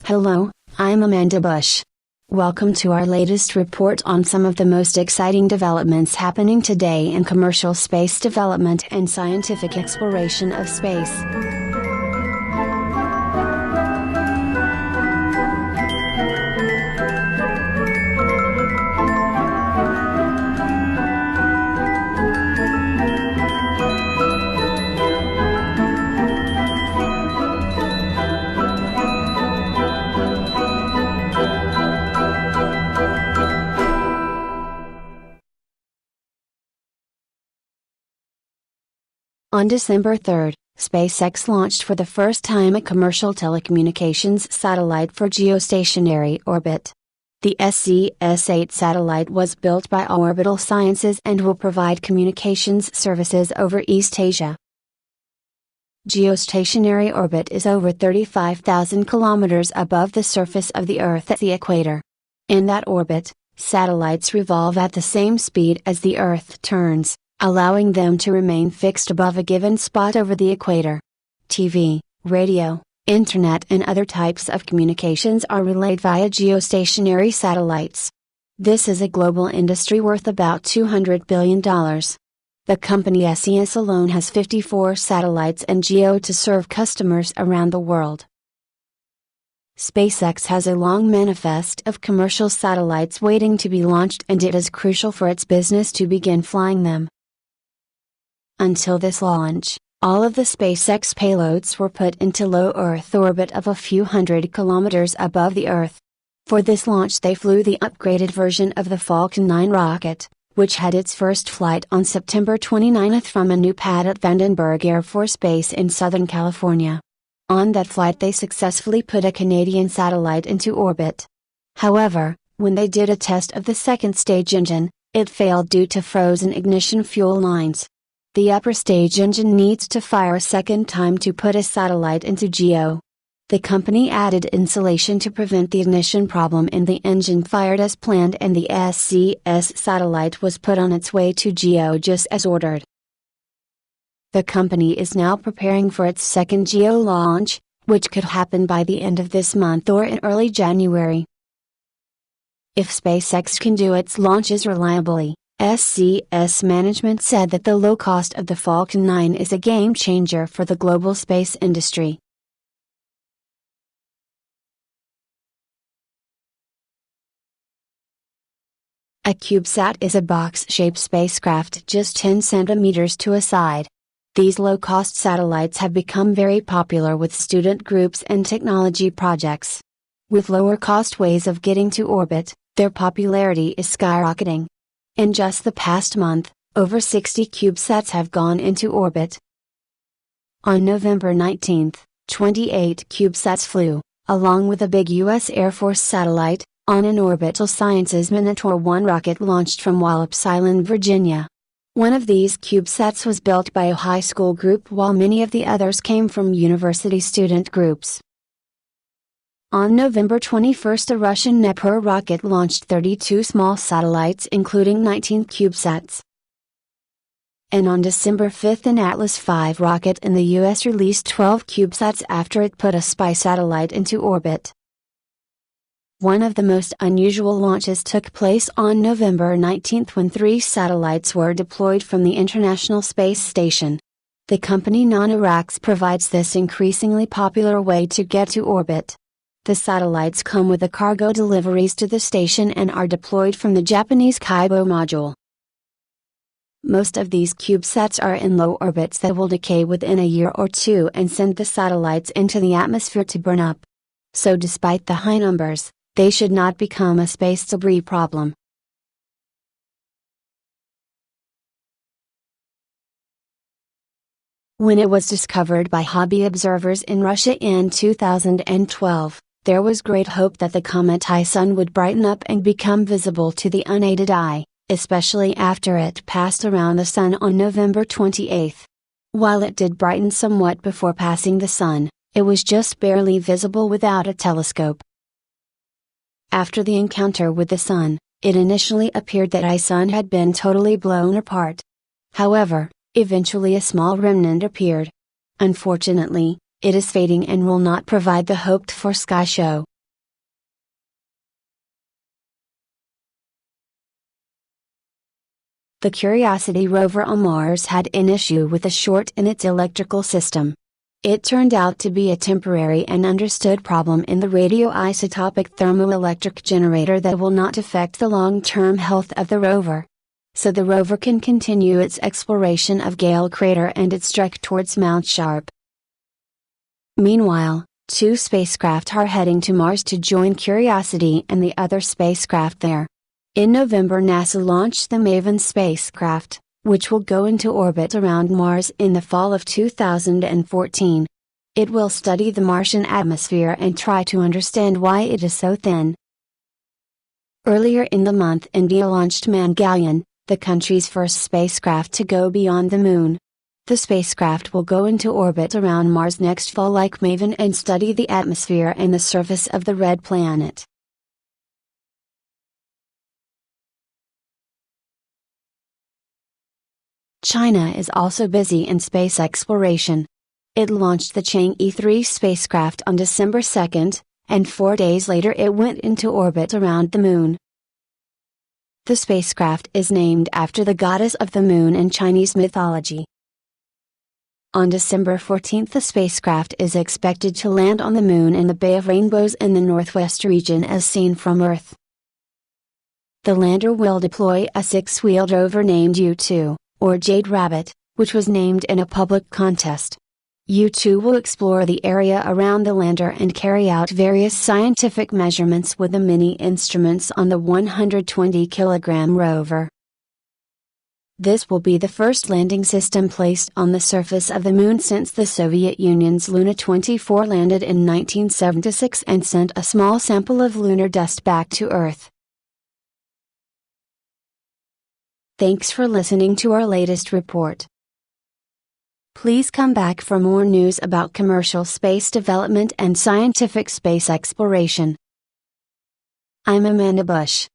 Hello, I'm Amanda Bush. Welcome to our latest report on some of the most exciting developments happening today in commercial space development and scientific exploration of space. On December 3, SpaceX launched for the first time a commercial telecommunications satellite for geostationary orbit. The SES-8 satellite was built by Orbital Sciences and will provide communications services over East Asia. Geostationary orbit is over 35,000 kilometers above the surface of the Earth at the equator. In that orbit, satellites revolve at the same speed as the Earth turns, allowing them to remain fixed above a given spot over the equator. TV, radio, internet and other types of communications are relayed via geostationary satellites. This is a global industry worth about $200 billion. The company SES alone has 54 satellites in geo to serve customers around the world. SpaceX has a long manifest of commercial satellites waiting to be launched, and it is crucial for its business to begin flying them. Until this launch, all of the SpaceX payloads were put into low Earth orbit of a few hundred kilometers above the Earth. For this launch they flew the upgraded version of the Falcon 9 rocket, which had its first flight on September 29 from a new pad at Vandenberg Air Force Base in Southern California. On that flight they successfully put a Canadian satellite into orbit. However, when they did a test of the second stage engine, it failed due to frozen ignition fuel lines. The upper stage engine needs to fire a second time to put a satellite into geo. The company added insulation to prevent the ignition problem, and the engine fired as planned, and the SES satellite was put on its way to geo just as ordered. The company is now preparing for its second geo launch, which could happen by the end of this month or in early January. If SpaceX can do its launches reliably, SES management said that the low cost of the Falcon 9 is a game changer for the global space industry. A Cubesat is a box-shaped spacecraft just 10 centimeters to a side. These low-cost satellites have become very popular with student groups and technology projects. With lower-cost ways of getting to orbit, their popularity is skyrocketing. In just the past month, over 60 Cubesats have gone into orbit. On November 19, 28 Cubesats flew, along with a big U.S. Air Force satellite, on an Orbital Sciences Minotaur 1 rocket launched from Wallops Island, Virginia. One of these Cubesats was built by a high school group, while many of the others came from university student groups. On November 21, a Russian Dnepr rocket launched 32 small satellites, including 19 Cubesats. And on December 5, an Atlas V rocket in the U.S. released 12 Cubesats after it put a spy satellite into orbit. One of the most unusual launches took place on November 19 when 3 satellites were deployed from the International Space Station. The company NanoRacks provides this increasingly popular way to get to orbit. The satellites come with the cargo deliveries to the station and are deployed from the Japanese Kibo module. Most of these Cubesats are in low orbits that will decay within a year or two and send the satellites into the atmosphere to burn up. So despite the high numbers, they should not become a space debris problem. When it was discovered by hobby observers in Russia in 2012, there was great hope that the Comet ISON would brighten up and become visible to the unaided eye, especially after it passed around the Sun on November 28. While it did brighten somewhat before passing the Sun, it was just barely visible without a telescope. After the encounter with the Sun, it initially appeared that ISON had been totally blown apart. However, eventually a small remnant appeared. Unfortunately, it is fading and will not provide the hoped-for sky show. The Curiosity rover on Mars had an issue with a short in its electrical system. It turned out to be a temporary and understood problem in the radioisotopic thermoelectric generator that will not affect the long-term health of the rover. So the rover can continue its exploration of Gale Crater and its trek towards Mount Sharp. Meanwhile, 2 spacecraft are heading to Mars to join Curiosity and the other spacecraft there. In November, NASA launched the MAVEN spacecraft, which will go into orbit around Mars in the fall of 2014. It will study the Martian atmosphere and try to understand why it is so thin. Earlier in the month, India launched Mangalyaan, the country's first spacecraft to go beyond the Moon. The spacecraft will go into orbit around Mars next fall like MAVEN and study the atmosphere and the surface of the red planet. China is also busy in space exploration. It launched the Chang'e 3 spacecraft on December 2, and 4 days later it went into orbit around the Moon. The spacecraft is named after the goddess of the Moon in Chinese mythology. On December 14, the spacecraft is expected to land on the Moon in the Bay of Rainbows in the northwest region as seen from Earth. The lander will deploy a 6-wheeled rover named U2, or Jade Rabbit, which was named in a public contest. U2 will explore the area around the lander and carry out various scientific measurements with the mini instruments on the 120-kilogram rover. This will be the first landing system placed on the surface of the Moon since the Soviet Union's Luna 24 landed in 1976 and sent a small sample of lunar dust back to Earth. Thanks for listening to our latest report. Please come back for more news about commercial space development and scientific space exploration. I'm Amanda Bush.